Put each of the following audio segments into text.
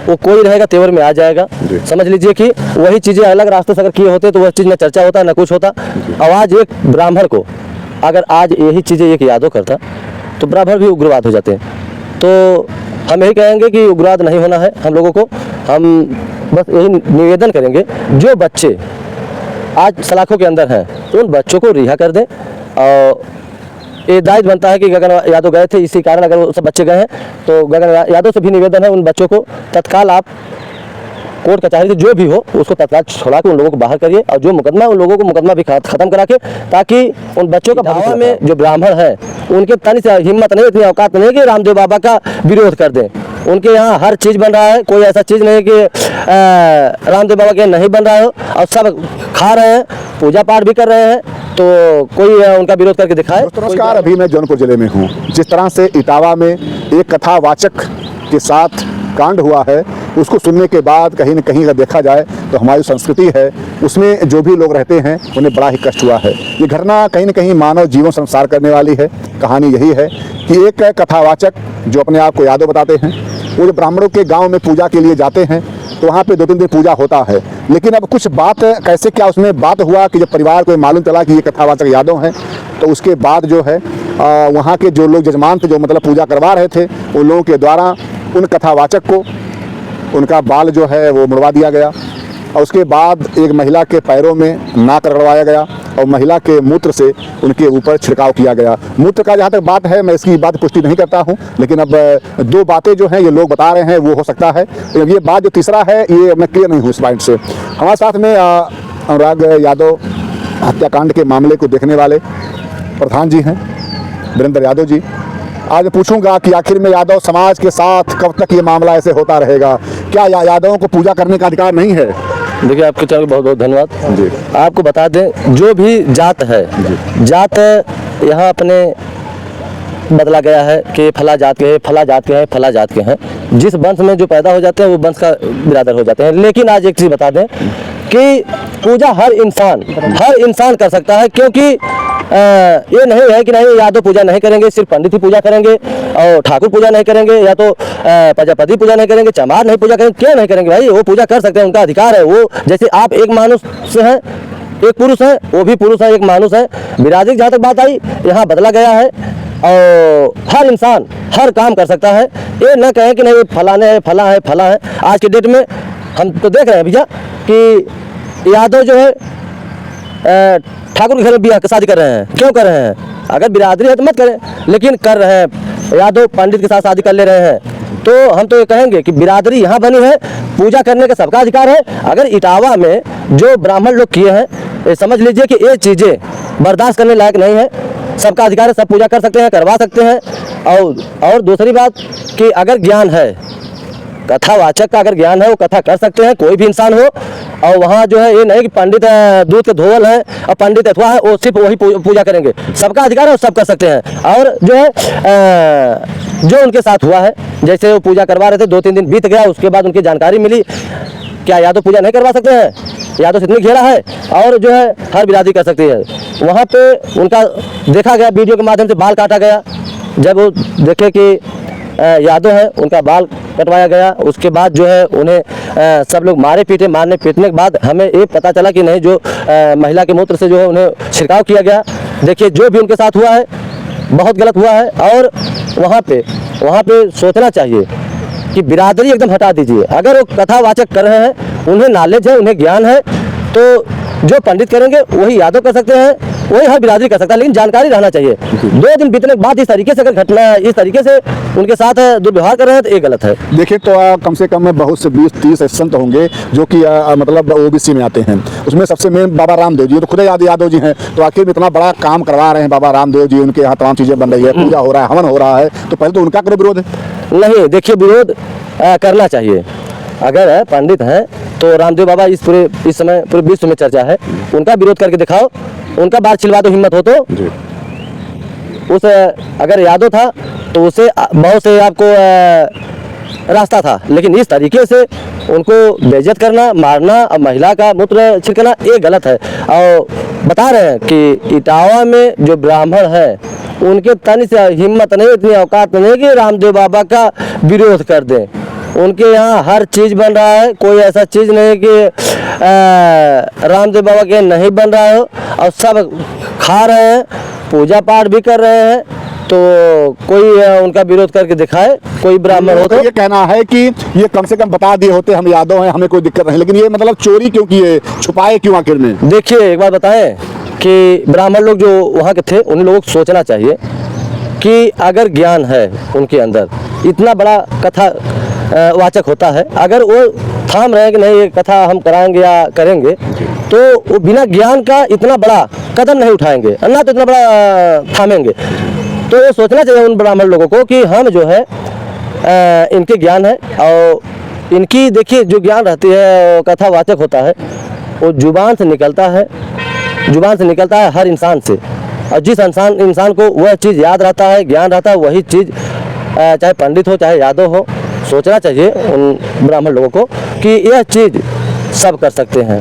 वो कोई रहेगा तेवर में आ जाएगा। समझ लीजिए कि वही चीज़ें अलग रास्ते से अगर किए होते तो वह चीज़ में चर्चा होता, न कुछ होता। आवाज़ एक ब्राह्मण को अगर आज यही चीज़ें एक यादव करता तो ब्राह्मण भी उग्रवाद हो जाते हैं। तो हम यही कहेंगे कि उग्रवाद नहीं होना है हम लोगों को। हम बस यही निवेदन करेंगे, जो बच्चे आज सलाखों के अंदर हैं उन बच्चों को रिहा कर दें। और ये दायित्व बनता है कि गगन यादव गए थे, इसी कारण अगर वो सब बच्चे गए हैं तो गगन यादव से भी निवेदन है उन बच्चों को तत्काल आप कोर्ट कचहरी से जो भी हो उसको तत्काल छोड़ा के उन लोगों को बाहर करिए, और जो मुकदमा उन लोगों को मुकदमा भी खत्म करा के, ताकि उन बच्चों का भविष्य में जो ब्राह्मण है उनके तनि से हिम्मत नहीं, इतनी औकात नहीं कि रामदेव बाबा का विरोध कर दें। उनके यहाँ हर चीज़ बन रहा है, कोई ऐसा चीज़ नहीं कि रामदेव बाबा के नहीं बन रहा हो, और सब खा रहे हैं, पूजा पाठ भी कर रहे हैं, तो कोई उनका विरोध करके दिखाए। नमस्कार, अभी मैं जौनपुर जिले में हूँ। जिस तरह से इटावा में एक कथावाचक के साथ कांड हुआ है, उसको सुनने के बाद कहीं न कहीं अगर देखा जाए तो हमारी संस्कृति है उसमें जो भी लोग रहते हैं उन्हें बड़ा ही कष्ट हुआ है। ये घटना कहीं न कहीं मानव जीवन संसार करने वाली है। कहानी यही है कि एक कथावाचक जो अपने आप को यादव बताते हैं, वो जो ब्राह्मणों के गांव में पूजा के लिए जाते हैं तो वहाँ पे 2-3 दिन पूजा होता है। लेकिन अब कुछ बात कैसे क्या उसमें बात हुआ कि जब परिवार को मालूम चला कि ये कथावाचक यादव हैं, तो उसके बाद जो है वहाँ के जो लोग जजमान थे, जो मतलब पूजा करवा रहे थे, उन लोगों के द्वारा उन कथावाचक को उनका बाल जो है वो मुड़वा दिया गया, और उसके बाद एक महिला के पैरों में नाक रगड़वाया गया और महिला के मूत्र से उनके ऊपर छिड़काव किया गया। मूत्र का जहाँ तक बात है मैं इसकी बात पुष्टि नहीं करता हूँ, लेकिन अब 2 बातें जो हैं ये लोग बता रहे हैं वो हो सकता है। ये बात जो तीसरा है ये मैं क्लियर नहीं हूँ इस पॉइंट से। हमारे साथ में अनुराग यादव हत्याकांड के मामले को देखने वाले प्रधान जी हैं, वीरेंद्र यादव जी। आज पूछूंगा कि आखिर में यादव समाज के साथ कब तक ये मामला ऐसे होता रहेगा? क्या यादवों को पूजा करने का अधिकार नहीं है? देखिए, आपके चैनल बहुत बहुत धन्यवाद जी। आपको बता दें, जो भी जात है, जात यहाँ अपने बदला गया है कि फला जात के हैं, फला जात के हैं, फला जात के हैं। जिस वंश में जो पैदा हो जाते हैं वो वंश का बिरादर हो जाते हैं। लेकिन आज एक चीज़ बता दें कि पूजा हर इंसान कर सकता है, क्योंकि ये नहीं है कि नहीं यादव पूजा नहीं करेंगे, सिर्फ पंडित ही पूजा करेंगे और ठाकुर पूजा नहीं करेंगे, या तो प्रजापति पूजा नहीं करेंगे, चमार नहीं पूजा करेंगे। क्यों नहीं करेंगे भाई? वो पूजा कर सकते हैं, उनका अधिकार है। वो जैसे आप एक मानुष हैं, एक पुरुष है, वो भी पुरुष है, एक मानुष है। बिरादरी जहाँ तक बात आई, यहाँ बदला गया है और हर इंसान हर काम कर सकता है। ये न कहें कि नहीं फलाने है, फला है, फला है। आज के डेट में हम तो देख रहे हैं भैया कि यादव जो है ठाकुर के घर में भी शादी कर रहे हैं। क्यों कर रहे हैं? अगर बिरादरी है तो मत करें, लेकिन कर रहे हैं। यादव पंडित के साथ शादी कर ले रहे हैं, तो हम तो ये कहेंगे कि बिरादरी यहाँ बनी है, पूजा करने का सबका अधिकार है। अगर इटावा में जो ब्राह्मण लोग किए हैं, ये समझ लीजिए कि ये चीज़ें बर्दाश्त करने लायक नहीं है। सबका अधिकार है, सब पूजा कर सकते हैं, करवा सकते हैं। और दूसरी बात कि अगर ज्ञान है, कथावाचक का अगर ज्ञान है, वो कथा कर सकते हैं, कोई भी इंसान हो। और वहाँ जो है ये नहीं कि पंडित दूध के धोवल है और पंडित अथवा है वो सिर्फ वही पूजा करेंगे। सबका अधिकार है, वो सब कर सकते हैं। और जो है जो उनके साथ हुआ है, जैसे वो पूजा करवा रहे थे, 2-3 दिन बीत गया, उसके बाद उनकी जानकारी मिली, क्या यादव पूजा नहीं करवा सकते हैं? यादव से इतनी घेरा है, और जो है हर बिरादरी कर सकती है। वहाँ पे उनका देखा गया, वीडियो के माध्यम से बाल काटा गया। जब वो देखे कि यादव है, उनका बाल कटवाया गया। उसके बाद जो है उन्हें सब लोग मारने पीटने के बाद हमें ये पता चला कि नहीं, जो महिला के मूत्र से जो है उन्हें छिड़काव किया गया। देखिए, जो भी उनके साथ हुआ है बहुत गलत हुआ है। और वहाँ पे सोचना चाहिए कि बिरादरी एकदम हटा दीजिए। अगर वो कथावाचक कर रहे हैं, उन्हें नॉलेज है, उन्हें ज्ञान है, तो जो पंडित करेंगे वही यादव कर सकते हैं, वही हर बिरादरी कर सकता है। लेकिन जानकारी रहना चाहिए। 2 दिन बीतने के बाद इस तरीके से अगर घटना इस तरीके से उनके साथ दुर्व्यवहार कर रहे हैं तो ये गलत है। देखिए, तो कम से कम बहुत से 20-30 संत होंगे जो कि मतलब ओबीसी में आते हैं। उसमें सबसे मेन बाबा रामदेव जी, तो खुद यादव जी हैं, तो आखिर में इतना बड़ा काम करवा रहे हैं बाबा रामदेव जी, उनके यहाँ तमाम चीज़ें बन रही है, पूजा हो रहा है, हवन हो रहा है, तो पहले तो उनका करो विरोध है। नहीं, देखिए, विरोध करना चाहिए। अगर पंडित हैं तो रामदेव बाबा इस समय पूरे विश्व में चर्चा है, उनका विरोध करके दिखाओ, उनका बात छिलवा दो, हिम्मत हो तो। उस अगर यादव था तो उसे बहुत से आपको रास्ता था, लेकिन इस तरीके से उनको बेइज्जत करना, मारना और महिला का मूत्र छिड़कना ये गलत है। और बता रहे हैं कि इटावा में जो ब्राह्मण है उनके तन से हिम्मत नहीं, इतनी औकात नहीं कि रामदेव बाबा का विरोध कर दें। उनके यहाँ हर चीज़ बन रहा है, कोई ऐसा चीज़ नहीं कि रामदेव बाबा के नहीं बन रहा हो, और सब खा रहे हैं, पूजा पाठ भी कर रहे हैं। तो कोई उनका विरोध करके दिखाए, कोई ब्राह्मण हो तो। ये कहना है कि ये कम से कम बता दिए होते हम यादव हैं, हमें कोई दिक्कत नहीं, लेकिन ये मतलब चोरी क्यों किए, छुपाए क्यों आखिर में? देखिए एक बात बताएं कि ब्राह्मण लोग जो वहाँ के थे उन लोगों को सोचना चाहिए कि अगर ज्ञान है उनके अंदर, इतना बड़ा कथा वाचक होता है, अगर वो थाम रहे हैं कि नहीं ये कथा हम कराएंगे या करेंगे, तो वो बिना ज्ञान का इतना बड़ा कदम नहीं उठाएंगे, ना तो इतना बड़ा थामेंगे। तो ये सोचना चाहिए उन ब्राह्मण लोगों को कि हम जो है इनके ज्ञान है, और इनकी देखिए जो ज्ञान रहती है कथा वाचक होता है, वो जुबान से निकलता है, जुबान से निकलता है हर इंसान से, और जिस इंसान को वह चीज़ याद रहता है, ज्ञान रहता है, वही चीज़ चाहे पंडित हो चाहे यादव हो, सोचना चाहिए उन ब्राह्मण लोगों को कि यह चीज़ सब कर सकते हैं।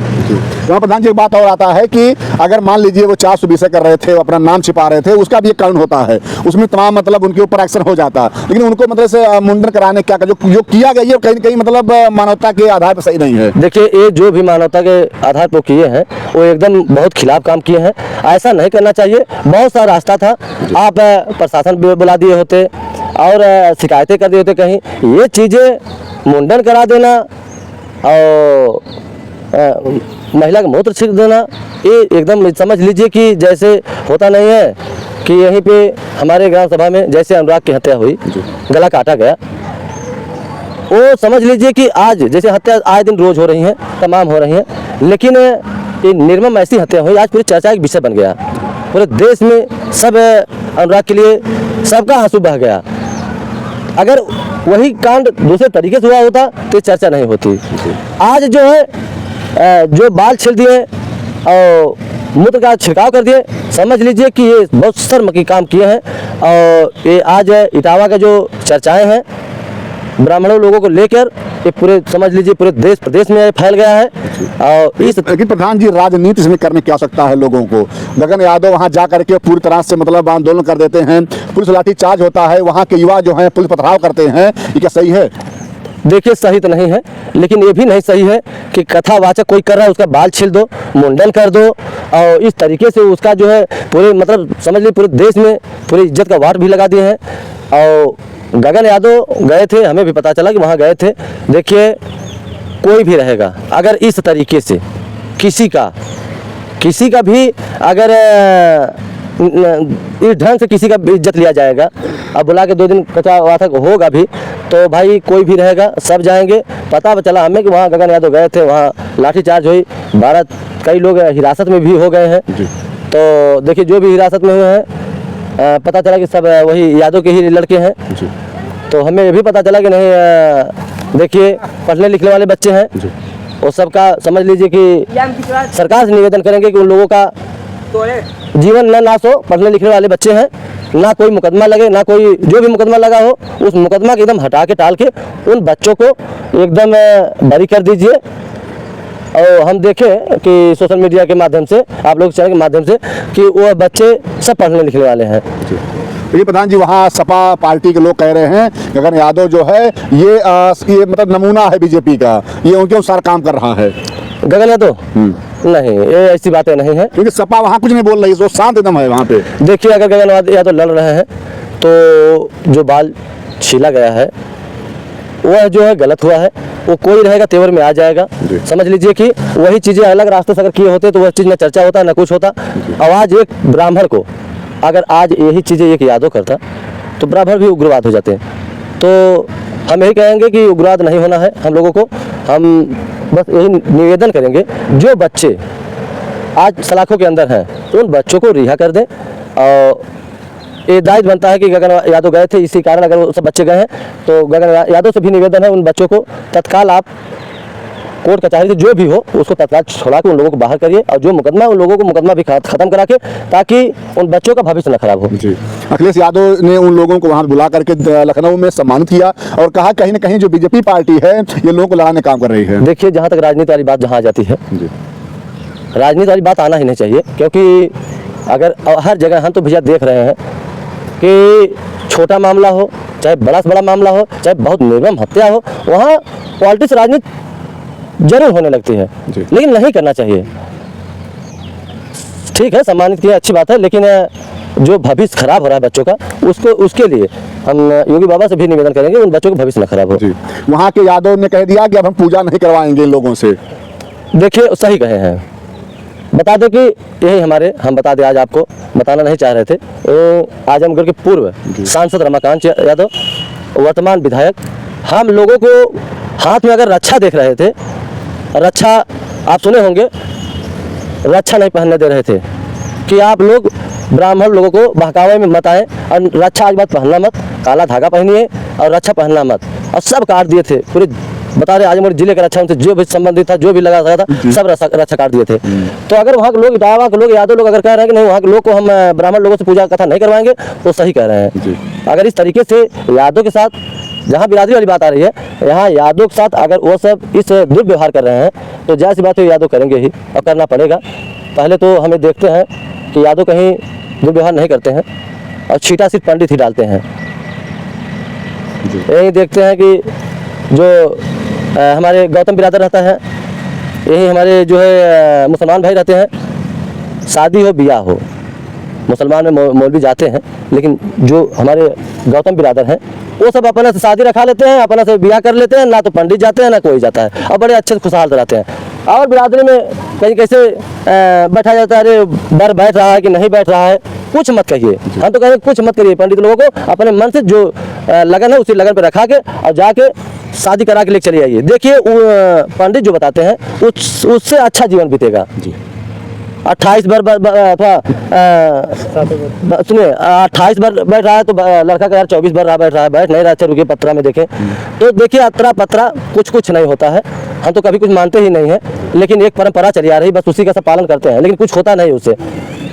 वहाँ प्रधान जी एक बात और आता है कि अगर मान लीजिए वो 420 कर रहे थे, वो अपना नाम छिपा रहे थे, उसका भी एक कारण होता है, उसमें तमाम मतलब उनके ऊपर एक्शन हो जाता, लेकिन उनको मतलब से मुंडन कराने क्या जो किया गया ये कहीं न कहीं मतलब मानवता के आधार पर सही नहीं है। देखिए ये जो भी मानवता के आधार पर किए हैं वो एकदम बहुत खिलाफ काम किए हैं, ऐसा नहीं करना चाहिए। बहुत सारा रास्ता था, आप प्रशासन भी बुला दिए होते और शिकायतें कर दिए होते कहीं, ये चीज़ें मुंडन करा देना और महिला का मूत्र छिड़क देना, ये एकदम समझ लीजिए कि जैसे होता नहीं है कि यहीं पे हमारे ग्राम सभा में जैसे अनुराग की हत्या हुई, गला काटा गया, वो समझ लीजिए कि आज जैसे हत्या आए दिन रोज हो रही हैं, तमाम हो रही हैं, लेकिन ये निर्मम ऐसी हत्या हुई आज पूरी चर्चा का विषय बन गया, पूरे देश में सब अनुराग के लिए सबका आंसू बह गया। अगर वही कांड दूसरे तरीके से हुआ होता तो चर्चा नहीं होती। आज जो है जो बाल छील दिए और मूत्र का छिड़काव कर दिए, समझ लीजिए कि ये बहुत शर्म की काम किए हैं। और ये आज इटावा का जो चर्चाएं हैं ब्राह्मणों लोगों को लेकर, ये पूरे समझ लीजिए पूरे देश प्रदेश में फैल गया है। और इस लेकिन प्रधान जी राजनीति इसमें करने की आवश्यकता है लोगों को। गगन यादव वहां जा करके पूरी तरह से मतलब आंदोलन कर देते हैं, पुलिस लाठीचार्ज होता है, वहां के युवा जो हैं पुलिस पथराव करते हैं, ये क्या सही है? देखिए सही तो नहीं है, लेकिन ये भी नहीं सही है कि कथावाचक कोई कर रहा है उसका बाल छील दो, मुंडन कर दो, और इस तरीके से उसका जो है पूरे मतलब समझ लीजिए पूरे देश में पूरी इज्जत का वाट भी लगा दिए हैं। और गगन यादव गए थे, हमें भी पता चला कि वहाँ गए थे। देखिए कोई भी रहेगा अगर इस तरीके से किसी का भी अगर इस ढंग से किसी का इज्जत लिया जाएगा, अब बुला के 2 दिन कथावाचक होगा भी, तो भाई कोई भी रहेगा सब जाएंगे। पता चला हमें कि वहाँ गगन यादव गए थे, वहाँ लाठीचार्ज हुई, 12 कई लोग हिरासत में भी हो गए हैं। तो देखिए जो भी हिरासत में हुए हैं पता चला कि सब वही यादव के ही लड़के हैं। तो हमें ये भी पता चला कि नहीं देखिए पढ़ने लिखने वाले बच्चे हैं, वो सबका समझ लीजिए कि सरकार से निवेदन करेंगे कि उन लोगों का जीवन न नाश हो। पढ़ने लिखने वाले बच्चे हैं, ना कोई मुकदमा लगे, ना कोई जो भी मुकदमा लगा हो उस मुकदमा को एकदम हटा के टाल के उन बच्चों को एकदम बरी कर दीजिए। और हम देखें कि सोशल मीडिया के माध्यम से, आप लोग चैनल के माध्यम से, कि वो बच्चे सब पढ़ने लिखने वाले हैं। ये प्रधान जी वहाँ सपा पार्टी के लोग कह रहे हैं गगन यादव जो है ये मतलब नमूना है बीजेपी का, ये उनके अनुसार काम कर रहा है। गगन यादव नहीं, ये ऐसी बातें नहीं है, क्योंकि सपा वहाँ कुछ नहीं बोल रही, जो शांत एकदम है वहाँ पे। देखिए अगर गगन यादव लड़ रहे हैं तो जो बाल छीला गया है वह जो है गलत हुआ है, वो कोई रहेगा तेवर में आ जाएगा। समझ लीजिए कि वही चीज़ें अलग रास्ते से अगर किए होते तो वह चीज़ न चर्चा होता न कुछ होता। आवाज़ एक ब्राह्मण को अगर आज यही चीज़ें एक यादव करता तो ब्राह्मण भी उग्रवाद हो जाते हैं। तो हम यही कहेंगे कि उग्रवाद नहीं होना है हम लोगों को। हम बस यही निवेदन करेंगे, जो बच्चे आज सलाखों के अंदर हैं उन बच्चों को रिहा कर दें। और ये दायित्व बनता है कि गगन यादव गए थे, इसी कारण अगर वो सब बच्चे गए हैं तो गगन यादव से भी निवेदन है उन बच्चों को तत्काल आप कोर्ट कचहरी से जो भी हो उसको तत्काल छोड़ा के उन लोगों को बाहर करिए, और जो मुकदमा उन लोगों को मुकदमा भी खत्म करा के, ताकि उन बच्चों का भविष्य न खराब हो। जी अखिलेश यादव ने उन लोगों को वहाँ बुला करके लखनऊ में सम्मानित किया और कहा कहीं ना कहीं जो बीजेपी पार्टी है ये लोगों को लड़ाने काम कर रही है। देखिए जहाँ तक राजनीति वाली बात जहाँ आ जाती है, राजनीति वाली बात आना ही नहीं चाहिए, क्योंकि अगर हर जगह हम तो भैया देख रहे हैं कि छोटा मामला हो चाहे बड़ा से बड़ा मामला हो, चाहे बहुत निर्मम हत्या हो, वहाँ पॉलिटिक्स राजनीति जरूर होने लगती है, लेकिन नहीं करना चाहिए। ठीक है, सम्मानित किया, अच्छी बात है, लेकिन जो भविष्य खराब हो रहा है बच्चों का, उसके लिए हम योगी बाबा से भी निवेदन करेंगे उन बच्चों का भविष्य न खराब हो। वहाँ के यादव ने कह दिया कि अब हम पूजा नहीं करवाएंगे इन लोगों से। देखिए, सही कहे हैं। बता दें कि यही हम बता दें, आज आपको बताना नहीं चाह रहे थे, आजमगढ़ के पूर्व सांसद रमाकांत यादव, वर्तमान विधायक, हम लोगों को हाथ में अगर रक्षा देख रहे थे, रक्षा आप सुने होंगे, रक्षा नहीं पहनने दे रहे थे कि आप लोग ब्राह्मण लोगों को बहकावे में मत आए, और रक्षा आज बात पहनना मत, काला धागा पहनिए और रक्षा पहनना मत, और सब काट दिए थे। पूरे बता रहे आजमगढ़ जिले का रक्षा उनसे जो भी संबंधित था, जो भी लगा था, सब रक्षा काट दिए थे। तो अगर वहाँ के लोग, इटावा के लोग, यादव लोग अगर कह रहे हैं कि नहीं वहाँ के लोग को हम ब्राह्मण लोगों से पूजा कथा नहीं करवाएंगे, तो सही कह रहे हैं। अगर इस तरीके से यादव के साथ, जहाँ बिरादरी वाली बात आ रही है, यहाँ यादव के साथ अगर वो सब इस दुर्व्यवहार कर रहे हैं, तो जाहिर सी बात है यादव करेंगे ही, और करना पड़ेगा। पहले तो हमें देखते हैं कि यादव कहीं दुर्व्यवहार नहीं करते हैं, और छीटा सिर्फ पंडित ही डालते हैं। यही देखते हैं कि जो हमारे गौतम बिरादर रहता है, यही हमारे जो है मुसलमान भाई रहते हैं, शादी हो बियाह हो, मुसलमान में मौलवी जाते हैं, लेकिन जो हमारे गौतम बिरादर हैं वो सब अपने से शादी रखा लेते हैं, अपने से बियाह कर लेते हैं, ना तो पंडित जाते हैं ना कोई जाता है, और बड़े अच्छे से खुशहाल रहते हैं। और बिरादरी में कहीं कैसे बैठा जाता है, अरे बर बैठ रहा है कि नहीं बैठ रहा है, कुछ मत कहिए। हम तो कहेंगे कुछ मत करिए, पंडित लोगों को अपने मन से जो लगन है उसी लगन पर रखा के और जाके शादी करा के लेके चले आइए। देखिए पंडित जो बताते हैं उससे अच्छा जीवन बीतेगा। 28 बार सुनिए, 28 बार बैठ रहा है तो लड़का का यार 24 बार रहा बैठ रहा है, बैठ नहीं रहा, अच्छा रुकिए पत्रा में देखें। तो देखिए अतरा पत्रा कुछ नहीं होता है, हम तो कभी कुछ मानते ही नहीं है, लेकिन एक परंपरा चली आ रही, बस उसी का सब पालन करते हैं, लेकिन कुछ होता नहीं उससे।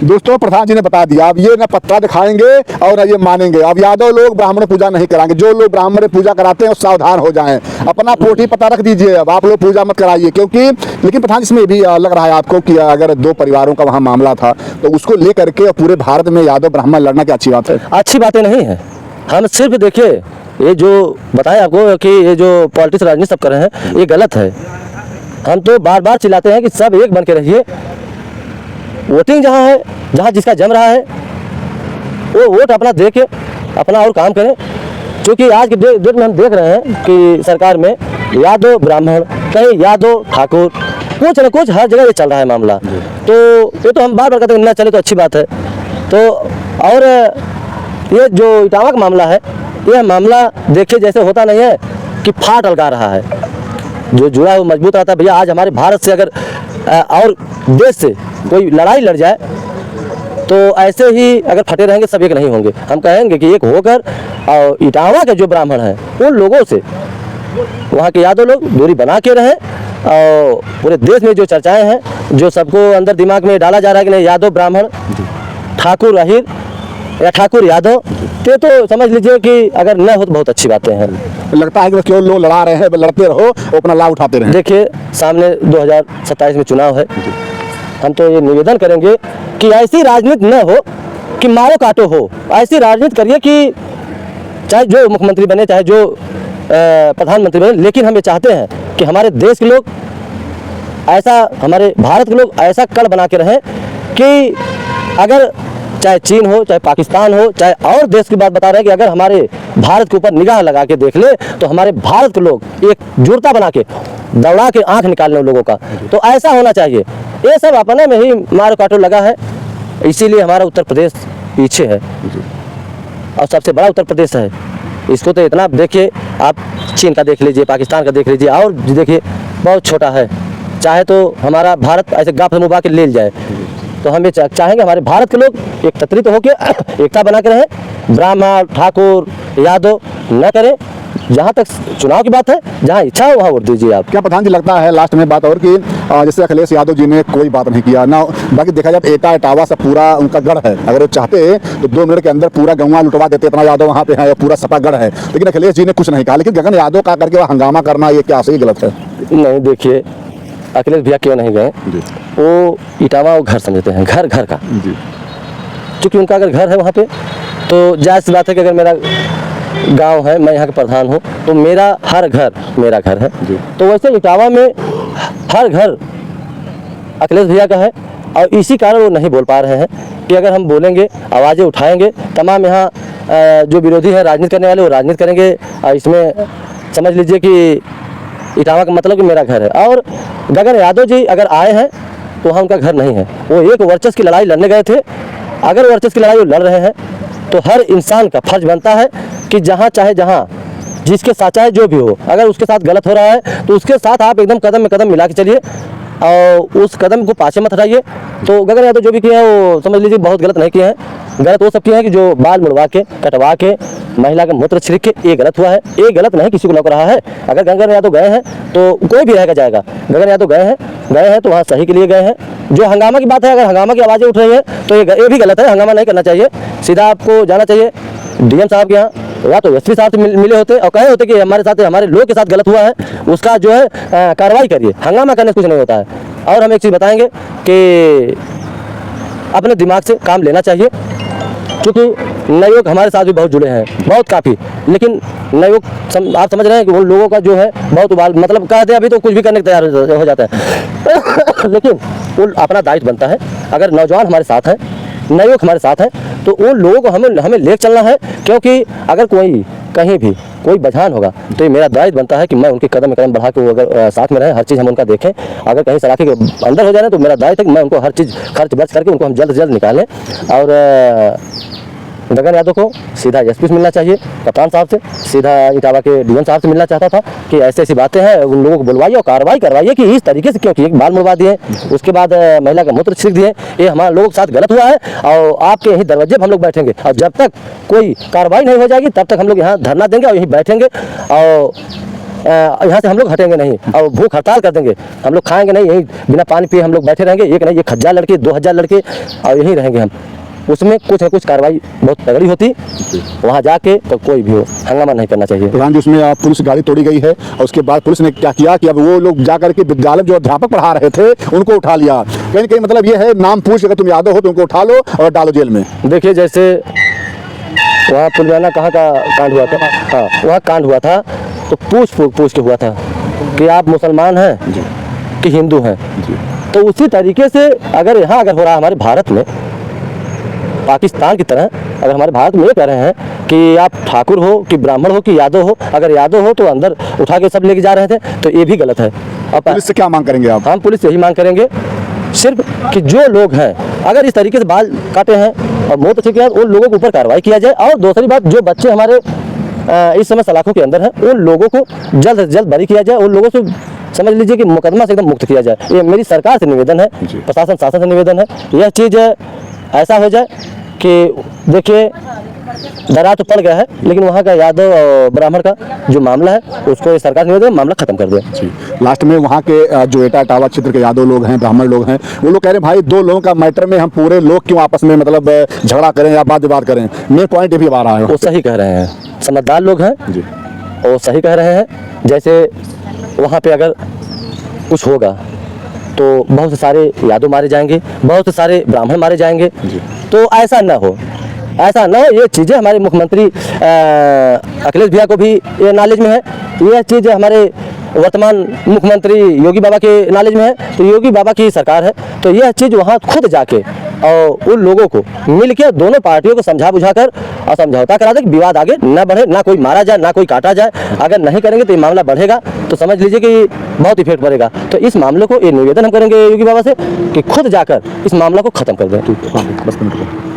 दोस्तों, प्रधान जी ने बता दिया, अब ये ना पत्ता दिखाएंगे और ना ये मानेंगे। अब यादव लोग ब्राह्मण पूजा नहीं कराएंगे, जो लोग ब्राह्मण पूजा कराते हैं सावधान हो जाएं, अपना पोटी पता रख दीजिए, अब आप लोग पूजा मत कराइए। क्योंकि लेकिन प्रधान, इसमें भी लग रहा है आपको कि अगर दो परिवारों का वहाँ मामला था तो उसको लेकर के पूरे भारत में यादव ब्राह्मण लड़ना क्या अच्छी बात है? अच्छी बातें नहीं है। हम सिर्फ देखिए ये जो बताए आपको कि ये जो पॉलिटिक्स राजनीति सब कर रहे हैं ये गलत है। हम तो बार बार चिल्लाते हैं कि सब एक बन के रहिए। वोटिंग जहाँ है, जहाँ जिसका जम रहा है वो वोट अपना दे के अपना और काम करें। क्योंकि आज के डेट में हम देख रहे हैं कि सरकार में यादव ब्राह्मण, कहीं यादव ठाकुर, कुछ न कुछ हर जगह ये चल रहा है मामला। तो ये तो हम बार बार कहते हैं ना चले तो अच्छी बात है। तो और ये जो इटावा का मामला है, यह मामला देखिए जैसे होता नहीं है कि फाट अलगा रहा है, जो जुड़ा हुआ मजबूत रहता है। भैया आज हमारे भारत से अगर और देश से कोई लड़ाई लड़ जाए तो ऐसे ही अगर फटे रहेंगे सब एक नहीं होंगे। हम कहेंगे कि एक होकर और इटावा के जो ब्राह्मण हैं उन लोगों से वहाँ के यादव लोग दूरी बना के रहें। और पूरे देश में जो चर्चाएं हैं, जो सबको अंदर दिमाग में डाला जा रहा है कि नहीं यादव ब्राह्मण, ठाकुर अहिर या ठाकुर यादव, तो समझ लीजिए कि अगर न हो तो बहुत अच्छी बातें हैं। लगता है कि क्यों लोग लड़ा रहे हैं, लड़ते रहो, अपना लाभ उठाते रहे। देखिए सामने 2027 में चुनाव है, हम तो ये निवेदन करेंगे कि ऐसी राजनीति न हो कि मारो काटो हो। ऐसी राजनीति करिए कि चाहे जो मुख्यमंत्री बने, चाहे जो प्रधानमंत्री बने, लेकिन हम ये चाहते हैं कि हमारे देश के लोग ऐसा, हमारे भारत के लोग ऐसा कड़ बना के रहें कि अगर चाहे चीन हो, चाहे पाकिस्तान हो, चाहे और देश की बात बता रहे हैं कि अगर हमारे भारत के ऊपर निगाह लगा के देख ले तो हमारे भारत के लोग एक जुड़ता बना के दौड़ा के आंख निकालने उन लोगों का। तो ऐसा होना चाहिए। ये सब अपने में ही मारो काटो लगा है, इसीलिए हमारा उत्तर प्रदेश पीछे है और सबसे बड़ा उत्तर प्रदेश है। इसको तो इतना देखिए, आप चीन का देख लीजिए, पाकिस्तान का देख लीजिए, और देखिए बहुत छोटा है। चाहे तो हमारा भारत ऐसे गाफ मुबा के ले जाए। तो हम ये चाहेंगे हमारे भारत के लोग एकत्रित होकर एकता बना के रहें, ब्राह्मण ठाकुर यादव न करें। जहाँ तक चुनाव की बात है, जहाँ इच्छा हो वहाँ वोट दीजिए आप। क्या प्रधान जी लगता है लास्ट में बात और कि जैसे अखिलेश यादव जी ने कोई बात नहीं किया ना, बाकी देखा जाए एटा इटावा से पूरा उनका गढ़ है, अगर वो चाहते तो 2 मिनट के अंदर पूरा गंवा लुटवा देते, इतना यादव वहाँ पे है, पूरा सपा गढ़ है, लेकिन अखिलेश जी ने कुछ नहीं कहा। लेकिन गगन यादव का करके वह हंगामा करना ये क्या सही गलत है? नहीं, देखिए अखिलेश भैया क्यों नहीं गए, वो इटावा वो घर समझते हैं, घर का, क्योंकि उनका अगर घर है वहाँ पे तो जायज़ बात है कि अगर मेरा गांव है, मैं यहाँ का प्रधान हूँ, तो मेरा हर घर मेरा घर है। तो वैसे इटावा में हर घर अखिलेश भैया का है, और इसी कारण वो नहीं बोल पा रहे हैं कि अगर हम बोलेंगे, आवाज़ें उठाएंगे, तमाम यहाँ जो विरोधी हैं, राजनीति करने वाले, वो राजनीति करेंगे। और इसमें समझ लीजिए कि इटावा का मतलब कि मेरा घर है। और गगन यादव जी अगर आए हैं तो वहाँ उनका घर नहीं है, वो एक वर्चस्व की लड़ाई लड़ने गए थे। अगर वर्चस्व की लड़ाई वो लड़ रहे हैं तो हर इंसान का फर्ज बनता है कि जहाँ चाहे जहाँ जिसके साथ चाहे जो भी हो, अगर उसके साथ गलत हो रहा है तो उसके साथ आप एकदम कदम में कदम मिला के चलिए और उस कदम को पाछे मत हटाइए। तो गगन यादव जो भी किए हैं वो समझ लीजिए बहुत गलत नहीं किए हैं। गलत वो सब किए हैं कि जो बाल मुड़वा के, कटवा के, महिला का मूत्र छिड़क के, ये गलत हुआ है। ये गलत नहीं किसी को लग रहा है। अगर गगन यादव गए हैं तो कोई भी रहेगा जाएगा। गगन यादव गए हैं तो वहाँ सही के लिए गए हैं। जो हंगामा की बात है, अगर हंगामा की आवाज़ें उठ रही है तो ये भी गलत है। हंगामा नहीं करना चाहिए, सीधा आपको जाना चाहिए डीएम साहब के यहाँ, या तो एसपी साहब से मिले होते और कहे होते कि हमारे साथ, हमारे लोग के साथ गलत हुआ है, उसका जो है कार्रवाई करिए। हंगामा करने से कुछ नहीं होता है। और हम एक चीज़ बताएंगे कि अपने दिमाग से काम लेना चाहिए, क्योंकि नवयुवक हमारे साथ भी बहुत जुड़े हैं, बहुत काफ़ी। लेकिन नवयुवक आप समझ रहे हैं कि उन लोगों का जो है बहुत उबाल, मतलब कहते हैं अभी तो कुछ भी करने को तैयार हो जाता है। लेकिन वो अपना दायित्व बनता है। अगर नौजवान हमारे साथ हैं, नवयुवक हमारे साथ हैं, तो उन लोगों को हमें लेकर चलना है। क्योंकि अगर कोई कहीं भी कोई बझान होगा तो ये मेरा दायित्व बनता है कि मैं उनके कदम में कदम बढ़ा के वो अगर साथ में रहें, हर चीज़ हम उनका देखें। अगर कहीं सलाखे के अंदर हो जाए तो मेरा दायित्व है कि मैं उनको हर चीज़ खर्च बर्च करके उनको हम जल्द से जल्द निकालें। और गगन यादव को सीधा एसपी से मिलना चाहिए, कप्तान साहब से, सीधा इटावा के डीएम साहब से मिलना चाहता था कि ऐसी ऐसी बातें हैं, उन लोगों को बुलवाइए और कार्रवाई करवाइए कि इस तरीके से क्यों किए। बाल मुड़वा दिए, उसके बाद महिला का मूत्र छिड़क दिए, ये हमारे लोगों के साथ गलत हुआ है। और आपके यहीं दरवाजे पर हम लोग बैठेंगे और जब तक कोई कार्रवाई नहीं हो जाएगी तब तक हम लोग यहाँ धरना देंगे और यहीं बैठेंगे। और यहाँ से हम लोग हटेंगे नहीं और भूख हड़ताल कर देंगे। हम लोग खाएंगे नहीं, यहीं बिना पानी पिए हम लोग बैठे रहेंगे। एक नहीं, 1000 लड़के, 2000 लड़के, और यहीं रहेंगे हम। उसमें कुछ न कुछ कार्रवाई बहुत तगड़ी होती, वहाँ जाके तो कोई भी हो, हंगामा नहीं करना चाहिए। प्रधान जी, उसमें पुलिस गाड़ी तोड़ी गई है और उसके बाद पुलिस ने क्या किया कि अब वो लोग जा करके विद्यालय जो अध्यापक पढ़ा रहे थे उनको उठा लिया। कहीं कहीं मतलब ये है, नाम पूछ अगर तुम यादव हो तो उनको उठा लो और डालो जेल में। देखिए, जैसे वहाँ पुलवामा कहाँ का कांड हुआ था, हाँ वहाँ कांड हुआ था तो पूछ के हुआ था कि आप मुसलमान हैं कि हिंदू हैं। तो उसी तरीके से अगर यहाँ अगर हो रहा है हमारे भारत में, पाकिस्तान की तरह अगर हमारे भारत में ये कह रहे हैं कि आप ठाकुर हो कि ब्राह्मण हो कि यादव हो, अगर यादव हो तो अंदर उठा के सब लेके जा रहे थे, तो ये भी गलत है। अब पुलिस से क्या मांग करेंगे आप? हम पुलिस से यही मांग करेंगे सिर्फ कि जो लोग हैं अगर इस तरीके से बाल काटे हैं और मौत अच्छी किया, उन लोगों के ऊपर कार्रवाई किया जाए। और दूसरी बात, जो बच्चे हमारे इस समय सलाखों के अंदर हैं, उन लोगों को जल्द से जल्द बरी किया जाए। उन लोगों से समझ लीजिए कि मुकदमा से एकदम मुक्त किया जाए। ये मेरी सरकार से निवेदन है, प्रशासन शासन से निवेदन है। यह चीज़ ऐसा हो जाए कि देखिए दरार तो पड़ गया है, लेकिन वहाँ का यादव और ब्राह्मण का जो मामला है उसको सरकार निवेदन मामला खत्म कर दे। लास्ट में वहाँ के जो इटावा क्षेत्र के यादव लोग हैं, ब्राह्मण लोग हैं, वो लोग कह रहे हैं भाई 2 लोगों का मैटर में हम पूरे लोग क्यों आपस में मतलब झगड़ा करें या बात विवाद करें। मेन पॉइंट ये भी आ रहा है। वो सही कह रहे हैं, समझदार लोग हैं जी, वो सही कह रहे हैं। जैसे वहाँ पे अगर कुछ होगा तो बहुत से सारे यादव मारे जाएंगे, बहुत से सारे ब्राह्मण मारे जाएंगे। तो ऐसा ना हो, ऐसा ना हो। ये चीज़ें हमारे मुख्यमंत्री अखिलेश भैया को भी ये नॉलेज में है, ये चीज़ हमारे वर्तमान मुख्यमंत्री योगी बाबा के नॉलेज में है। तो योगी बाबा की सरकार है, तो यह चीज़ वहाँ खुद जाके और उन लोगों को मिल के दोनों पार्टियों को समझा बुझा कर और समझौता करा दे कि विवाद आगे न बढ़े, ना कोई मारा जाए ना कोई काटा जाए। अगर नहीं करेंगे तो ये मामला बढ़ेगा, तो समझ लीजिए कि बहुत इफेक्ट पड़ेगा। तो इस मामले को ये निवेदन हम करेंगे योगी बाबा से कि खुद जाकर इस मामला को ख़त्म कर दें।